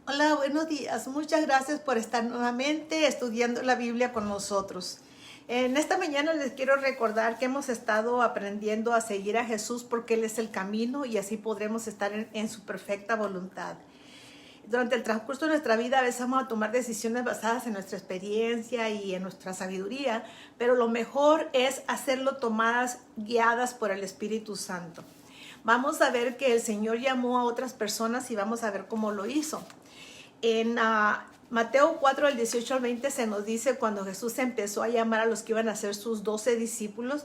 Hola, buenos días. Muchas gracias por estar nuevamente estudiando la Biblia con nosotros. En esta mañana les quiero recordar que hemos estado aprendiendo a seguir a Jesús porque Él es el camino y así podremos estar en su perfecta voluntad. Durante el transcurso de nuestra vida a veces vamos a tomar decisiones basadas en nuestra experiencia y en nuestra sabiduría, pero lo mejor es hacerlo tomadas, guiadas por el Espíritu Santo. Vamos a ver que el Señor llamó a otras personas y vamos a ver cómo lo hizo. En Mateo 4, del 18 al 20 se nos dice cuando Jesús empezó a llamar a los que iban a ser sus 12 discípulos,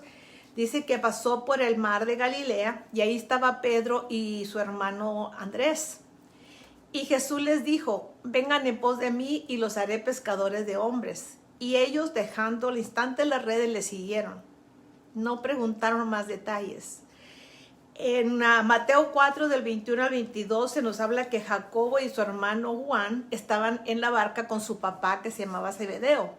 dice que pasó por el mar de Galilea y ahí estaba Pedro y su hermano Andrés. Y Jesús les dijo, vengan en pos de mí y los haré pescadores de hombres. Y ellos, dejando al instante las redes, le siguieron. No preguntaron más detalles. En Mateo 4, del 21 al 22, se nos habla que Jacobo y su hermano Juan estaban en la barca con su papá, que se llamaba Zebedeo.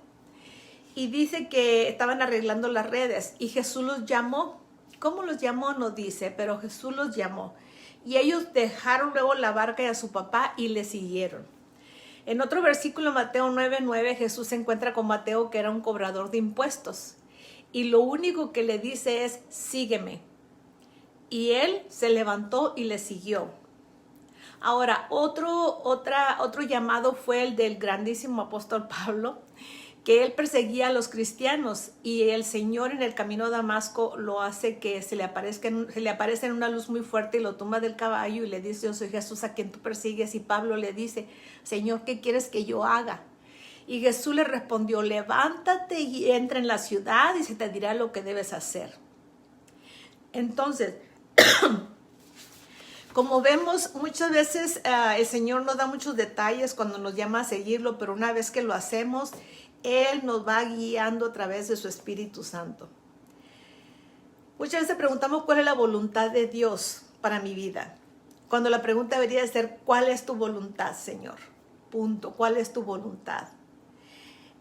Y dice que estaban arreglando las redes y Jesús los llamó. ¿Cómo los llamó? No dice, pero Jesús los llamó. Y ellos dejaron luego la barca y a su papá y le siguieron. En otro versículo, Mateo 9:9, Jesús se encuentra con Mateo, que era un cobrador de impuestos. Y lo único que le dice es, sígueme. Y él se levantó y le siguió. Ahora, otro llamado fue el del grandísimo apóstol Pablo, que él perseguía a los cristianos y el Señor en el camino a Damasco lo hace que se le aparece en una luz muy fuerte y lo toma del caballo y le dice, yo soy Jesús a quien tú persigues. Y Pablo le dice, Señor, ¿qué quieres que yo haga? Y Jesús le respondió, levántate y entra en la ciudad y se te dirá lo que debes hacer. Entonces, como vemos, muchas veces el Señor nos da muchos detalles cuando nos llama a seguirlo, pero una vez que lo hacemos, Él nos va guiando a través de su Espíritu Santo. Muchas veces preguntamos cuál es la voluntad de Dios para mi vida, cuando la pregunta debería ser, ¿cuál es tu voluntad, Señor? Punto. ¿Cuál es tu voluntad?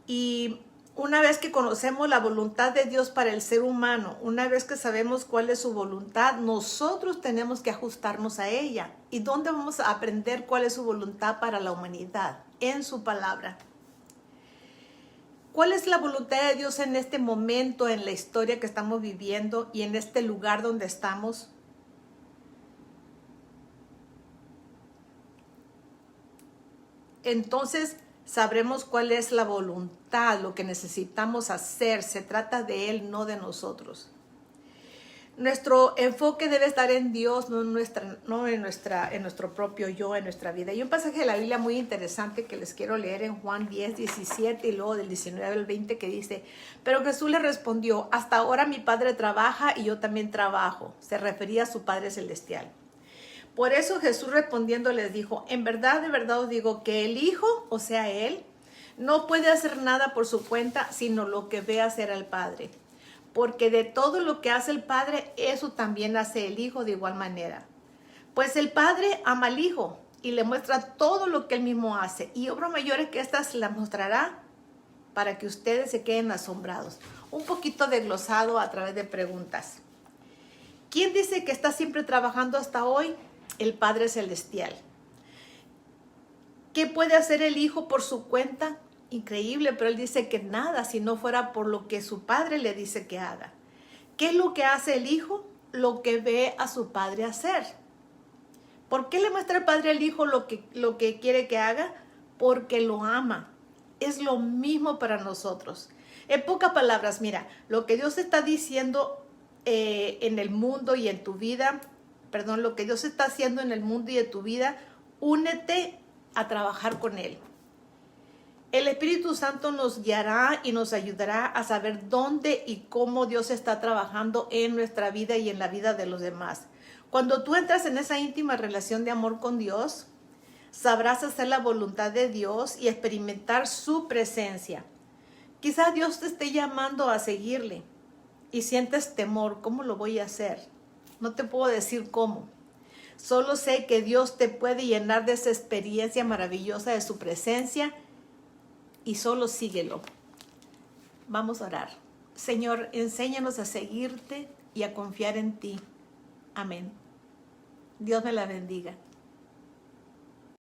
Y una vez que conocemos la voluntad de Dios para el ser humano, una vez que sabemos cuál es su voluntad, nosotros tenemos que ajustarnos a ella. ¿Y dónde vamos a aprender cuál es su voluntad para la humanidad? En su palabra. ¿Cuál es la voluntad de Dios en este momento, en la historia que estamos viviendo y en este lugar donde estamos? Entonces sabremos cuál es la voluntad, lo que necesitamos hacer. Se trata de Él, no de nosotros. Nuestro enfoque debe estar en Dios, no en nuestro propio yo, en nuestra vida. Hay un pasaje de la Biblia muy interesante que les quiero leer en Juan 10:17 y luego del 19 al 20 que dice, pero Jesús le respondió, hasta ahora mi Padre trabaja y yo también trabajo. Se refería a su Padre Celestial. Por eso Jesús respondiendo les dijo, de verdad os digo que el Hijo, o sea Él, no puede hacer nada por su cuenta, sino lo que ve hacer al Padre. Porque de todo lo que hace el Padre, eso también hace el Hijo de igual manera. Pues el Padre ama al Hijo y le muestra todo lo que Él mismo hace. Y obras mayores que estas las mostrará para que ustedes se queden asombrados. Un poquito de glosado a través de preguntas. ¿Quién dice que está siempre trabajando hasta hoy? El Padre Celestial. ¿Qué puede hacer el Hijo por su cuenta? Increíble, pero Él dice que nada si no fuera por lo que su Padre le dice que haga. ¿Qué es lo que hace el Hijo? Lo que ve a su Padre hacer. ¿Por qué le muestra el Padre al Hijo lo que quiere que haga? Porque lo ama. Es lo mismo para nosotros. En pocas palabras, mira, lo que Dios está diciendo en el mundo y en tu vida, lo que Dios está haciendo en el mundo y en tu vida, únete a trabajar con Él. El Espíritu Santo nos guiará y nos ayudará a saber dónde y cómo Dios está trabajando en nuestra vida y en la vida de los demás. Cuando tú entras en esa íntima relación de amor con Dios, sabrás hacer la voluntad de Dios y experimentar su presencia. Quizás Dios te esté llamando a seguirle y sientes temor. ¿Cómo lo voy a hacer? No te puedo decir cómo. Solo sé que Dios te puede llenar de esa experiencia maravillosa de su presencia y solo síguelo. Vamos a orar. Señor, enséñanos a seguirte y a confiar en ti. Amén. Dios me la bendiga.